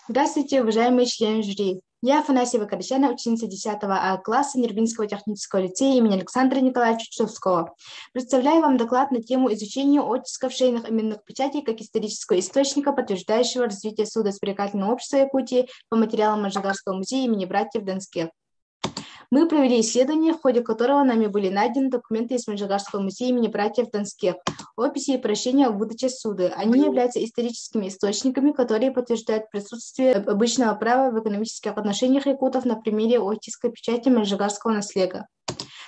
Здравствуйте, уважаемые члены жюри. Я Афанасьева Карачана, ученица 10 А класса Нербинского технического лицея имени Александра Николаевича Чусовского. Представляю вам доклад на тему изучения оттисков шейных именных печатей как исторического источника, подтверждающего развитие судосберегательного общества Якутии по материалам Можайгарского музея имени братьев Донских. Мы провели исследование, в ходе которого нами были найдены документы из Можайгарского музея имени братьев Донских, описи и прощения о выдаче суды. Они являются историческими источниками, которые подтверждают присутствие обычного права в экономических отношениях якутов на примере оттиска печати Можайгарского наследия.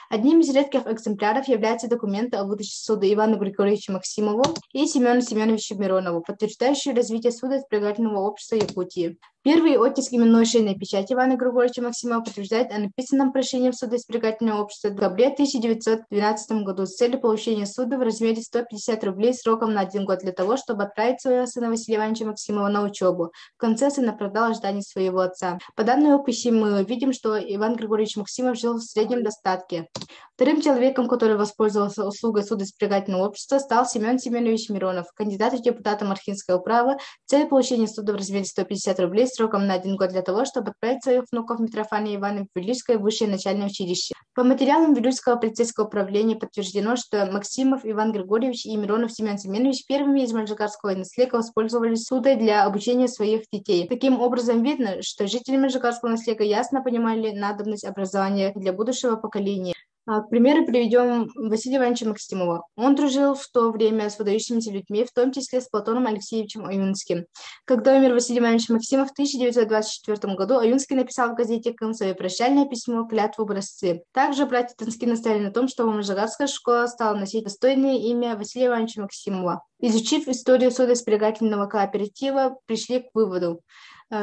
Одним из редких экземпляров являются документы о выдаче суда Ивану Григорьевичу Максимову и Семену Семеновичу Миронову, подтверждающие развитие судосберегательного общества Якутии. Первый оттиск именной шейной печати Ивана Григорьевича Максимова подтверждает о написанном прошении в судосберегательного общества в декабре 1912 году с целью получения суда в размере 150 рублей сроком на 1 год для того, чтобы отправить своего сына Василия Ивановича Максимова на учебу. В конце сын оправдал ожидания своего отца. По данной описи мы видим, что Иван Григорьевич Максимов жил в среднем достатке. Вторым человеком, который воспользовался услугой судосберегательного общества, стал Семен Семенович Миронов, кандидат в депутаты Мархинского управы, цель получения суда в размере 150 рублей сроком на 1 год для того, чтобы отправить своих внуков Митрофана и Ивана в Вилюйское высшее начальное училище. По материалам Вилюйского полицейского управления подтверждено, что Максимов Иван Григорьевич и Миронов Семен Семенович первыми из Можайгарского наследия воспользовались судой для обучения своих детей. Таким образом, видно, что жители Можайгарского наследия ясно понимали надобность образования для будущего поколения. К примеру, приведем Василия Ивановича Максимова. Он дружил в то время с выдающимися людьми, в том числе с Платоном Алексеевичем Аюнским. Когда умер Василий Иванович Максимов в 1924 году, Аюнский написал в газете «Ком» свое прощальное письмо «Клятву образцы». Также братья Донские настояли на том, чтобы Можайгарская школа стала носить достойное имя Василия Ивановича Максимова. Изучив историю судосберегательного кооператива, пришли к выводу,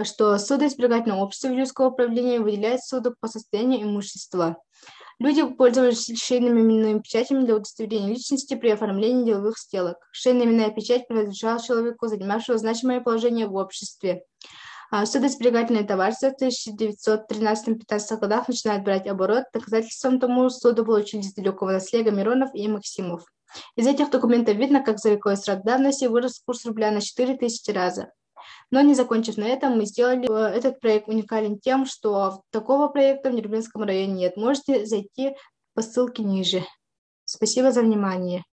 что судосберегательное общество Вилюйского управления выделяет суду по состоянию имущества. Люди пользовались шейными именными печатями для удостоверения личности при оформлении деловых сделок. Шейная именная печать принадлежала человеку, занимавшему значимое положение в обществе. Судосберегательные товарищества в 1913-15 годах начинают брать оборот. Доказательством тому суду получились из далекого наследия Миронов и Максимов. Из этих документов видно, как за вековой срок давности вырос курс рубля на 4000 раза. Но не закончив на этом, мы сделали этот проект уникален тем, что такого проекта в Нербинском районе нет. Можете зайти по ссылке ниже. Спасибо за внимание.